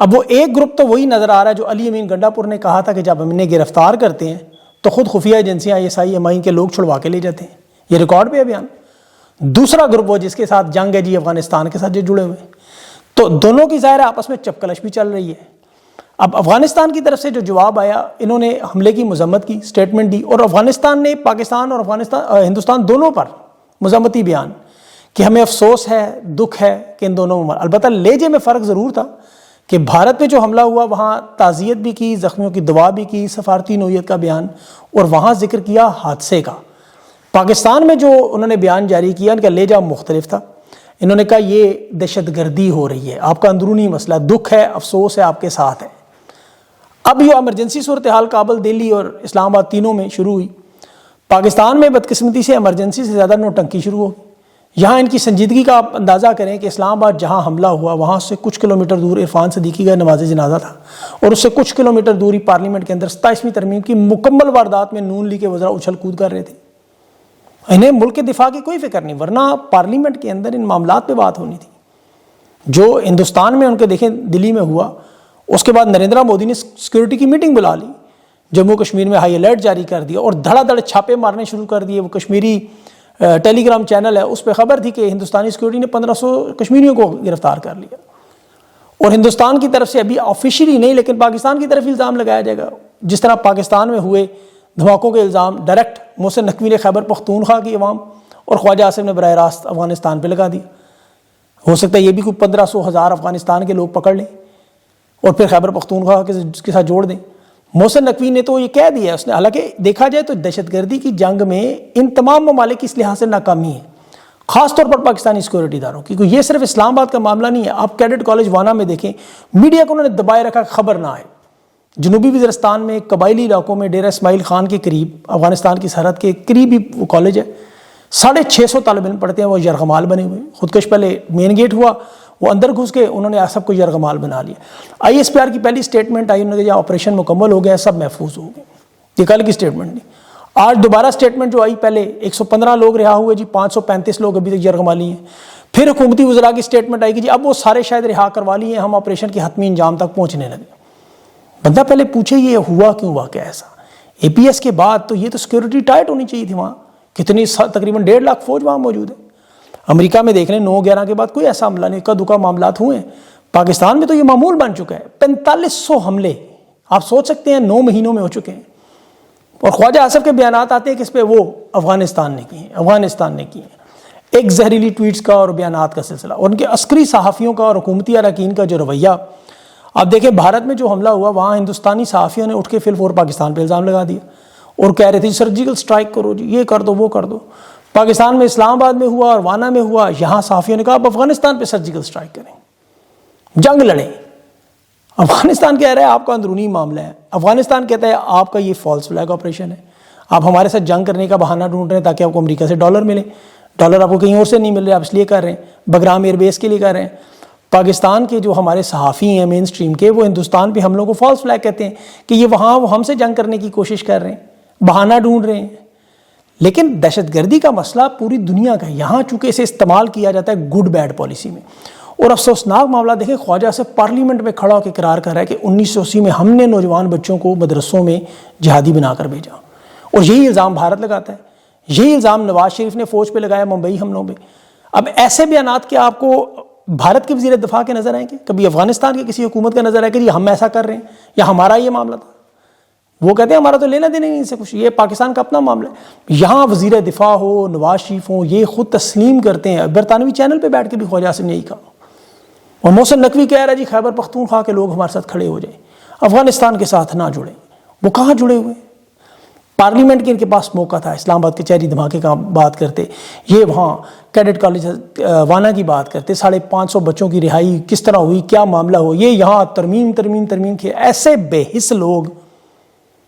اب وہ ایک گروپ تو وہی نظر آ رہا ہے جو علی امین گنڈا پور نے کہا تھا کہ جب ہم انہیں گرفتار کرتے ہیں تو خود خفیہ ایجنسیاں ISI MI کے لوگ چھڑوا کے لے جاتے ہیں، یہ ریکارڈ پہ ہے بیان۔ دوسرا گروپ وہ جس کے ساتھ جنگ ہے جی افغانستان کے ساتھ جو جڑے ہوئے ہیں، تو دونوں کی ظاہر آپس میں چپکلش بھی چل رہی ہے۔ اب افغانستان کی طرف سے جو جواب آیا، انہوں نے حملے کی مذمت کی، سٹیٹمنٹ دی، اور افغانستان نے پاکستان اور ہندوستان دونوں پر مذمتی بیان کہ ہمیں افسوس ہے، دکھ ہے کہ ان دونوں میں، البتہ لہجے میں فرق ضرور تھا کہ بھارت میں جو حملہ ہوا وہاں تعزیت بھی کی، زخمیوں کی دعا بھی کی، سفارتی نوعیت کا بیان، اور وہاں ذکر کیا حادثے کا۔ پاکستان میں جو انہوں نے بیان جاری کیا ان کا لہجہ مختلف تھا، انہوں نے کہا یہ دہشت گردی ہو رہی ہے، آپ کا اندرونی مسئلہ، دکھ ہے، افسوس ہے، آپ کے ساتھ ہے۔ اب یہ ایمرجنسی صورتحال کابل، دہلی اور اسلام آباد تینوں میں شروع ہوئی۔ پاکستان میں بدقسمتی سے ایمرجنسی سے زیادہ نوٹنکی شروع ہو گئی۔ یہاں ان کی سنجیدگی کا آپ اندازہ کریں کہ اسلام آباد جہاں حملہ ہوا وہاں سے کچھ کلومیٹر دور عرفان صدیقی کا نماز جنازہ تھا، اور اس سے کچھ کلومیٹر دوری پارلیمنٹ کے اندر 27ویں ترمیم کی مکمل واردات میں نون لیگ کے وزراء اچھل کود کر رہے تھے۔ انہیں ملک کے دفاع کی کوئی فکر نہیں، ورنہ پارلیمنٹ کے اندر ان معاملات پہ بات ہونی تھی۔ جو ہندوستان میں ان کے دیکھیں دلی میں ہوا، اس کے بعد نریندر مودی نے سیکورٹی کی میٹنگ بلا لی، جموں کشمیر میں ہائی الرٹ جاری کر دیا اور دھڑا دھڑ چھاپے مارنے شروع کر دیے۔ وہ کشمیری ٹیلی گرام چینل ہے، اس پہ خبر تھی کہ ہندوستانی سیکورٹی نے 1500 کشمیریوں کو گرفتار کر لیا، اور ہندوستان کی طرف سے ابھی آفیشیلی نہیں لیکن پاکستان کی طرف الزام لگایا جائے گا، جس طرح پاکستان میں ہوئے دھماکوں کے الزام ڈائریکٹ محسن نقوی نے خیبر پختونخوا کی عوام اور خواجہ آصف نے براہ راست افغانستان پہ لگا دیا۔ ہو سکتا ہے یہ بھی کوئی 1500 افغانستان کے لوگ پکڑ لیں اور پھر خیبر پختونخوا کے ساتھ جوڑ دیں۔ محسن نقوی نے تو یہ کہہ دیا اس نے، حالانکہ دیکھا جائے تو دہشت گردی کی جنگ میں ان تمام ممالک کی اس لحاظ سے ناکامی ہے، خاص طور پر پاکستانی سیکورٹی داروں کی۔ یہ صرف اسلام آباد کا معاملہ نہیں ہے، آپ کیڈٹ کالج وانا میں دیکھیں، میڈیا کو انہوں نے دبائے رکھا خبر نہ آئے۔ جنوبی وزیرستان میں قبائلی علاقوں میں ڈیرہ اسماعیل خان کے قریب، افغانستان کی سرحد کے قریب ہی وہ کالج ہے، 650 طالب علم پڑھتے ہیں، وہ یرغمال بنے ہوئے۔ خودکش پہلے مین گیٹ ہوا، وہ اندر گھس گئے، انہوں نے سب کو یرغمال بنا لیا۔ ISPR کی پہلی سٹیٹمنٹ آئی، انہوں نے کہا آپریشن مکمل ہو گیا، سب محفوظ ہو گئے۔ یہ کل کی سٹیٹمنٹ نہیں، آج دوبارہ سٹیٹمنٹ جو آئی، پہلے 115 لوگ رہا ہوئے جی، 535 لوگ ابھی تک یرغمالی ہیں۔ پھر حکومتی وزراء کی سٹیٹمنٹ آئی کہ جی اب وہ سارے شاید رہا کروا لیے، ہم آپریشن کے حتمی انجام تک پہنچنے لگے۔ بندہ پہلے پوچھے یہ ہوا کیوں، واقعہ ایسا؟ APS کے بعد تو یہ تو سیکورٹی ٹائٹ ہونی چاہیے تھی، وہاں کتنی تقریباً 1.5 لاکھ فوج وہاں موجود ہے۔ امریکہ میں دیکھ لیں 9/11 کے بعد کوئی ایسا حملہ نہیں، اکا دکا معاملات ہوئے ہیں۔ پاکستان میں تو یہ معمول بن چکا ہے، 4500 حملے آپ سوچ سکتے ہیں 9 مہینوں میں ہو چکے ہیں، اور خواجہ آصف کے بیانات آتے ہیں کہ اس پہ وہ افغانستان نے کی ہیں، افغانستان نے کی ہیں۔ ایک زہریلی ٹویٹس کا اور بیانات کا سلسلہ، اور ان کے عسکری صحافیوں کا اور حکومتی اراکین کا جو رویہ، آپ دیکھیں بھارت میں جو حملہ ہوا وہاں ہندوستانی صحافیوں نے اٹھ کے فل فور پاکستان پہ الزام لگا دیا اور کہہ رہے تھے سرجیکل سٹرائک کرو جی، یہ کر دو وہ کر دو۔ پاکستان میں اسلام آباد میں ہوا اور وانا میں ہوا، یہاں صحافیوں نے کہا آپ افغانستان پہ سرجیکل سٹرائک کریں، جنگ لڑیں۔ افغانستان کہہ رہا ہے آپ کا اندرونی معاملہ ہے، افغانستان کہتا ہے آپ کا یہ فالس فلیگ آپریشن ہے، آپ ہمارے ساتھ جنگ کرنے کا بہانہ ڈھونڈ رہے ہیں تاکہ آپ کو امریکہ سے ڈالر ملے، ڈالر آپ کو کہیں اور سے نہیں مل رہے، آپ اس لیے کر رہے ہیں، بگرام ایئر بیس کے لیے کر رہے ہیں۔ پاکستان کے جو ہمارے صحافی ہیں مین سٹریم کے، وہ ہندوستان پہ حملوں کو فالس فلیگ کہتے ہیں کہ یہ وہاں وہ ہم سے جنگ کرنے کی کوشش کر رہے ہیں، بہانہ ڈھونڈ رہے ہیں۔ لیکن دہشت گردی کا مسئلہ پوری دنیا کا ہے، یہاں چونکہ اسے استعمال کیا جاتا ہے گڈ بیڈ پالیسی میں، اور افسوسناک معاملہ دیکھیں خواجہ سے پارلیمنٹ میں کھڑا ہو کے اقرار کر رہا ہے کہ 1980 میں ہم نے نوجوان بچوں کو مدرسوں میں جہادی بنا کر بھیجا، اور یہی الزام بھارت لگاتا ہے، یہی الزام نواز شریف نے فوج پہ لگایا ممبئی حملوں پہ۔ اب ایسے بیانات کیا آپ کو بھارت کے وزیر دفاع کے نظر آئیں گے؟ کبھی افغانستان کی کسی حکومت کا نظر آئے کہ ہم ایسا کر رہے ہیں یا ہمارا یہ معاملہ تھا؟ وہ کہتے ہیں ہمارا تو لینا دینا نہیں ان سے کچھ، یہ پاکستان کا اپنا معاملہ ہے۔ یہاں وزیر دفاع ہو، نواز شریف ہو، یہ خود تسلیم کرتے ہیں، برطانوی چینل پہ بیٹھ کے بھی خواجہ آصف نے یہی کہا، اور محسن نقوی کہہ رہا ہے جی خیبر پختونخوا کے لوگ ہمارے ساتھ کھڑے ہو جائیں، افغانستان کے ساتھ نہ جڑیں۔ وہ کہاں جڑے ہوئے؟ پارلیمنٹ کے ان کے پاس موقع تھا، اسلام آباد کے چہری دھماکے کا بات کرتے، یہ وہاں کیڈٹ کالج وانا کی بات کرتے، 550 بچوں کی رہائی کس طرح ہوئی، کیا معاملہ ہو، یہ یہاں ترمیم کے ایسے بے حس لوگ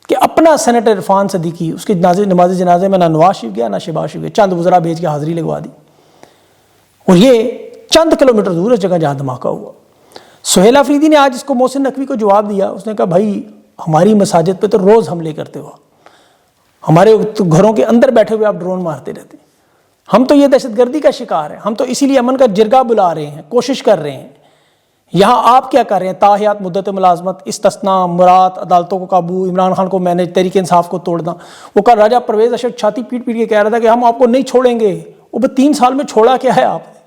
کہ اپنا سینیٹر عرفان صدیقی اس کی نماز جنازے میں نہ نواز شریف گیا نہ شہباز شریف گیا، چند وزراء بھیج کے حاضری لگوا دی، اور یہ چند کلومیٹر دور اس جگہ جہاں دھماکہ ہوا۔ سہیل آفریدی نے آج اس کو محسن نقوی کو جواب دیا، اس نے کہا بھائی ہماری مساجد پہ تو روز حملے کرتے ہو، ہمارے گھروں کے اندر بیٹھے ہوئے آپ ڈرون مارتے رہتے ہیں، ہم تو یہ دہشت گردی کا شکار ہیں، ہم تو اسی لیے امن کا جرگہ بلا رہے ہیں، کوشش کر رہے ہیں، یہاں آپ کیا کر رہے ہیں؟ تاحیات مدت ملازمت، استثناء، مراد، عدالتوں کو قابو، عمران خان کو مینج، تحریک انصاف کو توڑنا. وہ کل راجہ پرویز اشرف چھاتی پیٹ پیٹ کے کہہ رہا تھا کہ ہم آپ کو نہیں چھوڑیں گے. وہ 3 سال میں چھوڑا کیا ہے آپ نے؟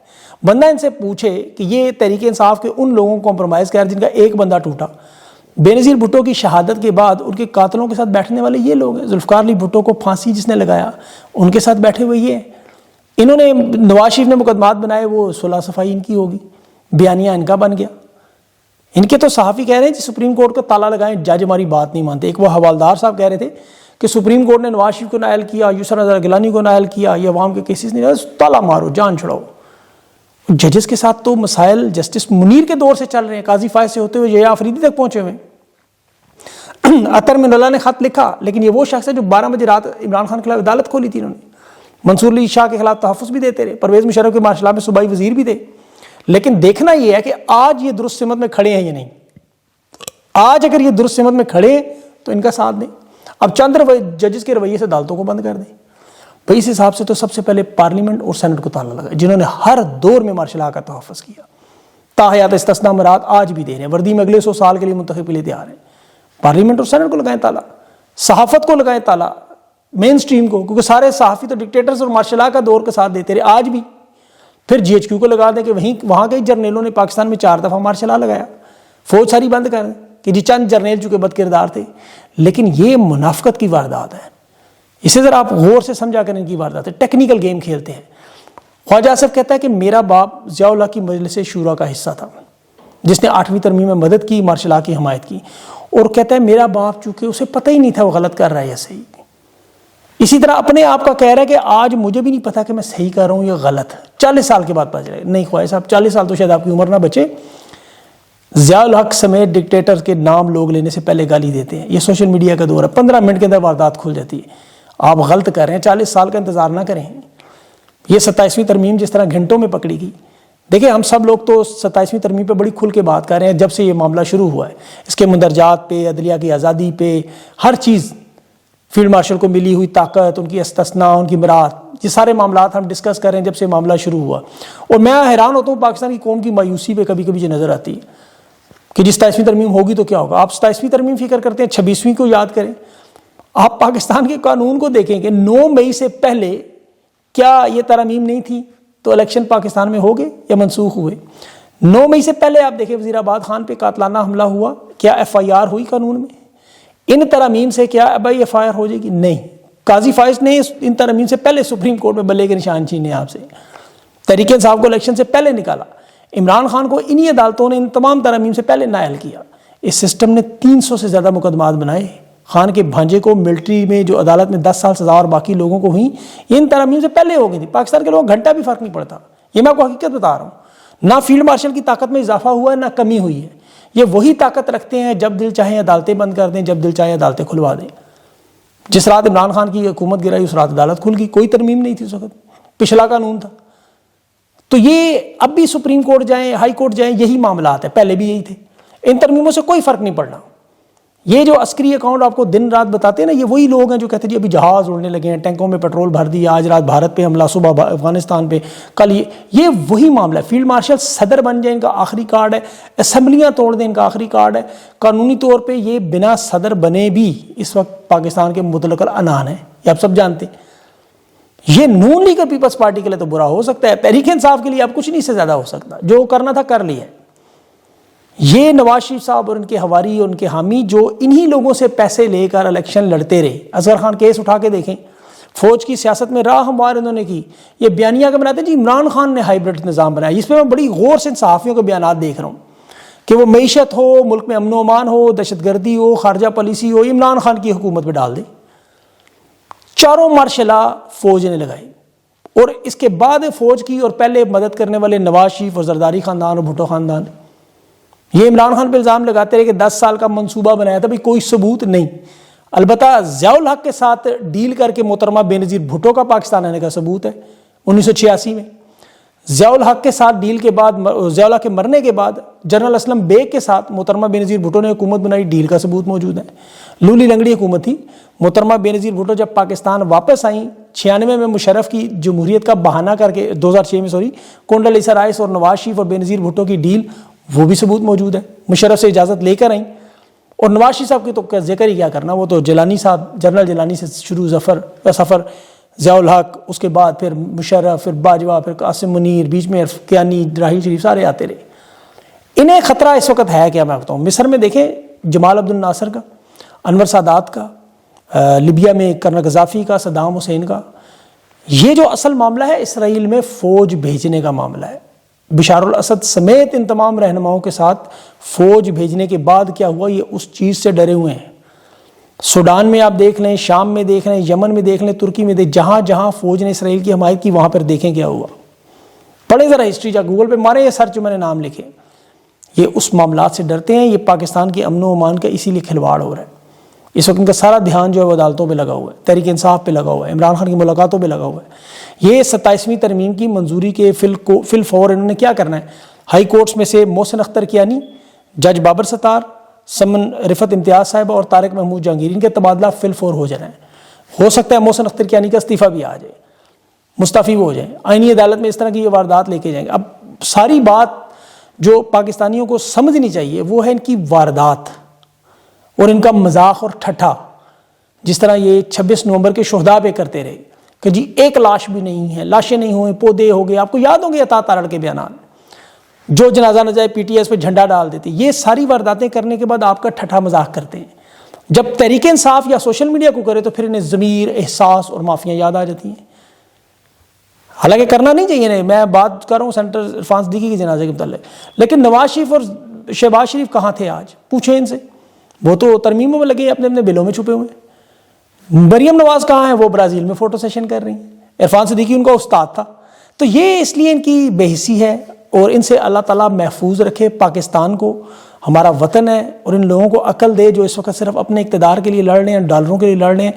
بندہ ان سے پوچھے کہ یہ تحریک انصاف کے ان لوگوں کو کمپرومائز کر جن کا ایک بندہ ٹوٹا. بے نظیر بھٹو کی شہادت کے بعد ان کے قاتلوں کے ساتھ بیٹھنے والے یہ لوگ ہیں. ذوالفقار علی بھٹو کو پھانسی جس نے لگایا ان کے ساتھ بیٹھے ہوئے یہ ہیں. انہوں نے نواز شریف نے مقدمات بنائے، وہ صلح صفائی ان کی ہوگی، بیانیہ ان کا بن گیا. ان کے تو صحافی کہہ رہے ہیں کہ سپریم کورٹ کا تالا لگائیں، جج ہماری بات نہیں مانتے. ایک وہ حوالدار صاحب کہہ رہے تھے کہ سپریم کورٹ نے نواز شریف کو نائل کیا، یسر نظر گیلانی کو نائل کیا، یہ عوام کے کیسز نہیں، تالا مارو، جان چھڑاؤ. ججز کے ساتھ تو مسائل جسٹس منیر کے دور سے چل رہے ہیں، قاضی فائز سے ہوتے ہوئے یہ آفریدی تک پہنچے ہوئے. عطر من اللہ نے خط لکھا، لیکن یہ وہ شخص ہے جو 12 بجے رات عمران خان کے خلاف عدالت کھولی تھی. انہوں نے منصور علی شاہ کے خلاف تحفظ بھی دیتے رہے، پرویز مشرف کے معاشلہ میں صوبائی وزیر بھی تھے. لیکن دیکھنا یہ ہے کہ آج یہ درست سمت میں کھڑے ہیں یا نہیں. آج اگر یہ درست سمت میں کھڑے ہیں تو ان کا ساتھ دیں. اب چند ججز کے رویے سے عدالتوں کو بند کر دیں. بھائی اس حساب سے تو سب سے پہلے پارلیمنٹ اور سینٹ کو تالا لگا، جنہوں نے ہر دور میں مارشل لا کا تحفظ کیا. تاحیات استثناء مراد آج بھی دے رہے ہیں، وردی میں اگلے 100 سال کے لیے منتخب کے لیے تیار ہیں. پارلیمنٹ اور سینٹ کو لگائیں تالا، صحافت کو لگائیں تالا، مین سٹریم کو، کیونکہ سارے صحافی تو ڈکٹیٹرز اور مارشل لا کا دور کا ساتھ دیتے رہے آج بھی. پھر GHQ کو لگا دیں کہ وہاں کے جرنیلوں نے پاکستان میں 4 دفعہ مارشل لا لگایا. فوج ساری بند کر دیں کہ جی چند جرنیل چونکہ بد کردار تھے. لیکن یہ منافقت کی واردات ہے، اسے ذرا آپ غور سے سمجھا کر ان کی واردات ہے. ٹیکنیکل گیم کھیلتے ہیں. خواجہ آصف کہتا ہے کہ میرا باپ ضیاء اللہ کی مجلس شورا کا حصہ تھا جس نے 8ویں ترمیم میں مدد کی، مارشل لا کی حمایت کی. اور کہتا ہے میرا باپ چونکہ اسے پتہ ہی نہیں تھا وہ غلط کر رہا ہے یا صحیح. اسی طرح اپنے آپ کا کہہ رہا ہے کہ آج مجھے بھی نہیں پتا کہ میں صحیح کر رہا ہوں یا غلط. 40 سال کے بعد پتا چلے. نہیں خواجہ صاحب، 40 سال تو شاید آپ کی عمر نہ بچے. ضیاء الحق سمیت ڈکٹیٹر کے نام لوگ لینے سے پہلے گالی دیتے ہیں. یہ سوشل میڈیا کا دور ہے، 15 منٹ کے اندر واردات کھل جاتی ہے. آپ غلط کر رہے ہیں، 40 سال کا انتظار نہ کریں. یہ 27ویں ترمیم جس طرح گھنٹوں میں پکڑی گئی، دیکھیں ہم سب لوگ تو 27ویں ترمیم پہ بڑی کھل کے بات کر رہے ہیں جب سے یہ معاملہ شروع ہوا ہے. اس کے مندرجات پہ، عدلیہ کی آزادی پہ، ہر چیز، فیلڈ مارشل کو ملی ہوئی طاقت، ان کی استثناء، ان کی مراد، یہ سارے معاملات ہم ڈسکس کر رہے ہیں جب سے معاملہ شروع ہوا. اور میں حیران ہوتا ہوں پاکستان کی قوم کی مایوسی پہ کبھی کبھی جو نظر آتی ہے کہ 27ویں ترمیم ہوگی تو کیا ہوگا. آپ 27ویں ترمیم فکر کرتے ہیں، 26ویں کو یاد کریں. آپ پاکستان کے قانون کو دیکھیں کہ 9 مئی سے پہلے کیا یہ ترامیم نہیں تھی تو الیکشن پاکستان میں ہو گئے یا منسوخ ہوئے. 9 مئی سے پہلے آپ دیکھیں وزیر آباد خان پہ قاتلانہ حملہ ہوا، کیا FIR ہوئی قانون میں؟ ان ترامیم سے کیا بھائی FIR ہو جائے گی؟ نہیں. قاضی فائز نے ان ترامیم سے پہلے سپریم کورٹ میں بلے کے نشان چھینے آپ سے. تحریک انصاف کو الیکشن سے پہلے نکالا. عمران خان کو انہی عدالتوں نے ان تمام ترامیم سے پہلے نائل کیا. اس سسٹم نے 300 سے زیادہ مقدمات بنائے. خان کے بھانجے کو ملٹری میں جو عدالت میں 10 سال سزا اور باقی لوگوں کو ہوئی، یہ ان ترامیم سے پہلے ہو گئی تھی. پاکستان کے لوگوں گھنٹہ بھی فرق نہیں پڑتا. یہ میں آپ کو حقیقت بتا رہا ہوں. نہ فیلڈ مارشل کی طاقت میں اضافہ ہوا ہے نہ کمی ہوئی ہے. یہ وہی طاقت رکھتے ہیں، جب دل چاہیں عدالتیں بند کر دیں، جب دل چاہے عدالتیں کھلوا دیں. جس رات عمران خان کی حکومت گرائی اس رات عدالت کھل گئی، کوئی ترمیم نہیں تھی اس وقت، پچھلا قانون تھا. تو یہ اب بھی سپریم کورٹ جائیں، ہائی کورٹ جائیں، یہی معاملات ہیں، پہلے بھی یہی تھے. ان ترمیموں سے کوئی فرق نہیں پڑنا. یہ جو عسکری اکاؤنٹ آپ کو دن رات بتاتے ہیں نا، یہ وہی لوگ ہیں جو کہتے ہیں جی ابھی جہاز اڑنے لگے ہیں، ٹینکوں میں پیٹرول بھر دیا، آج رات بھارت پہ حملہ، صبح افغانستان پہ، کل یہ وہی معاملہ ہے. فیلڈ مارشل صدر بن جائیں ان کا آخری کارڈ ہے، اسمبلیاں توڑ دیں ان کا آخری کارڈ ہے. قانونی طور پہ یہ بنا صدر بنے بھی اس وقت پاکستان کے مطلق العنان ہیں، یہ آپ سب جانتے ہیں. یہ نون لیگ اور پیپلز پارٹی کے لیے تو برا ہو سکتا ہے، تحریک انصاف کے لیے اب کچھ نہیں سے زیادہ ہو سکتا. جو کرنا تھا کر لیا. یہ نواز شریف صاحب اور ان کے ہواری اور ان کے حامی جو انہی لوگوں سے پیسے لے کر الیکشن لڑتے رہے. اصغر خان کیس اٹھا کے دیکھیں، فوج کی سیاست میں راہ ہموار انہوں نے کی. یہ بیانیہ کا بناتے ہیں جی عمران خان نے ہائیبرڈ نظام بنایا. اس پہ میں بڑی غور سے صحافیوں کے بیانات دیکھ رہا ہوں کہ وہ معیشت ہو، ملک میں امن و امان ہو، دہشت گردی ہو، خارجہ پالیسی ہو، عمران خان کی حکومت پہ ڈال دیں. چاروں مارشلا فوج نے لگائی. اور اس کے بعد فوج کی اور پہلے مدد کرنے والے نواز شریف اور زرداری خاندان اور بھٹو خاندان یہ عمران خان پہ الزام لگاتے رہے کہ 10 سال کا منصوبہ بنایا تھا. کوئی ثبوت نہیں. البتہ ضیاء الحق کے ساتھ ڈیل کر کے محترمہ بے نظیر بھٹو کا پاکستان آنے کا ثبوت ہے 1986 میں. ضیاء الحق کے ساتھ ڈیل کے بعد، ضیاء الحق کے مرنے کے بعد جنرل اسلم بیگ کے ساتھ محترمہ بے نظیر بھٹو نے حکومت بنائی. ڈیل کا ثبوت موجود ہے. لولی لنگڑی حکومت تھی. محترمہ بے نظیر بھٹو جب پاکستان واپس آئیں 96 میں مشرف کی جمہوریت کا بہانہ کر کے 2006 میں کونڈا لیسا رائس اور نواز شریف اور بے نظیر بھٹو کی ڈیل وہ بھی ثبوت موجود ہے، مشرف سے اجازت لے کر آئیں. اور نواز شریف صاحب کی تو ذکر ہی کیا کرنا، وہ تو جیلانی صاحب، جنرل جیلانی سے شروع سفر ضیاء الحق، اس کے بعد پھر مشرف، پھر باجوہ، پھر قاسم منیر، بیچ میں کیانی، راحیل شریف، سارے آتے رہے. انہیں خطرہ اس وقت ہے کیا میں بتاؤں. مصر میں دیکھیں جمال عبد الناصر کا، انور سادات کا، لیبیا میں کرنل غزافی کا، صدام حسین کا. یہ جو اصل معاملہ ہے اسرائیل میں فوج بھیجنے کا معاملہ ہے. بشار الاسد سمیت ان تمام رہنماؤں کے ساتھ فوج بھیجنے کے بعد کیا ہوا، یہ اس چیز سے ڈرے ہوئے ہیں. سوڈان میں آپ دیکھ لیں، شام میں دیکھ لیں، یمن میں دیکھ لیں، ترکی میں جہاں جہاں فوج نے اسرائیل کی حمایت کی وہاں پر دیکھیں کیا ہوا. پڑھیں ذرا ہسٹری، جا گوگل پہ ماریں، یہ سرچ میں نے نام لکھے. یہ اس معاملات سے ڈرتے ہیں. یہ پاکستان کے امن و امان کا اسی لیے کھلواڑ ہو رہا ہے. اس وقت ان کا سارا دھیان جو ہے وہ عدالتوں پہ لگا ہوا ہے، تحریک انصاف پہ لگا ہوا ہے، عمران خان کی ملاقاتوں پہ لگا ہوا ہے. یہ 27ویں ترمیم کی منظوری کے فی الفور انہوں نے کیا کرنا ہے، ہائی کورٹس میں سے محسن اختر کیانی، جج بابر ستار، سمن رفت امتیاز صاحب اور طارق محمود جہانگیر، ان کے تبادلہ فی الفور ہو جانا ہے. ہو سکتا ہے محسن اختر کیانی کا استعفیٰ بھی آ جائے، مستعفی وہ ہو جائیں. آئینی عدالت میں اس طرح کی یہ واردات لے کے جائیں گے. اب ساری بات جو پاکستانیوں کو سمجھنی چاہیے وہ ہے ان کی واردات اور ان کا مذاق اور ٹھٹھا. جس طرح یہ 26 نومبر کے شہداء پہ کرتے رہے کہ جی ایک لاش بھی نہیں ہے، لاشیں نہیں ہوئیں، پودے ہو گئے. آپ کو یاد ہوں گے عطا تارڑ کے بیانات، جو جنازہ نہ جائے پی ٹی ایس پہ جھنڈا ڈال دیتے. یہ ساری وارداتیں کرنے کے بعد آپ کا ٹھٹھا مذاق کرتے ہیں. جب تحریک انصاف یا سوشل میڈیا کو کرے تو پھر انہیں ضمیر، احساس اور معافیاں یاد آ جاتی ہیں. حالانکہ کرنا نہیں چاہیے. میں بات کر رہا ہوں سینٹر عرفان صدیقی کے جنازے کے متعلق، لیکن نواز شریف اور شہباز شریف کہاں تھے آج؟ پوچھیں ان سے. وہ تو ترمیموں میں لگے اپنے اپنے بلوں میں چھپے ہوئے. مریم نواز کہاں ہیں؟ وہ برازیل میں فوٹو سیشن کر رہی ہیں. عرفان صدیقی ان کا استاد تھا. تو یہ اس لیے ان کی بے حسی ہے اور ان سے اللہ تعالیٰ محفوظ رکھے. پاکستان کو ہمارا وطن ہے اور ان لوگوں کو عقل دے جو اس وقت صرف اپنے اقتدار کے لیے لڑ رہے ہیں، ڈالروں کے لیے لڑ رہے ہیں.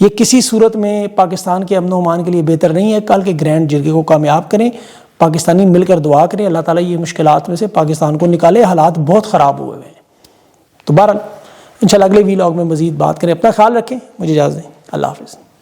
یہ کسی صورت میں پاکستان کے امن و امان کے لیے بہتر نہیں ہے. کل کے گرینڈ جرگے کو کامیاب کریں، پاکستانی مل کر دعا کریں، اللہ تعالیٰ یہ مشکلات میں سے پاکستان کو نکالے. حالات بہت خراب ہوئے ہیں. تو بہرحال انشاءاللہ اگلے ویلاگ میں مزید بات کریں. اپنا خیال رکھیں. مجھے اجازت دیں. اللہ حافظ.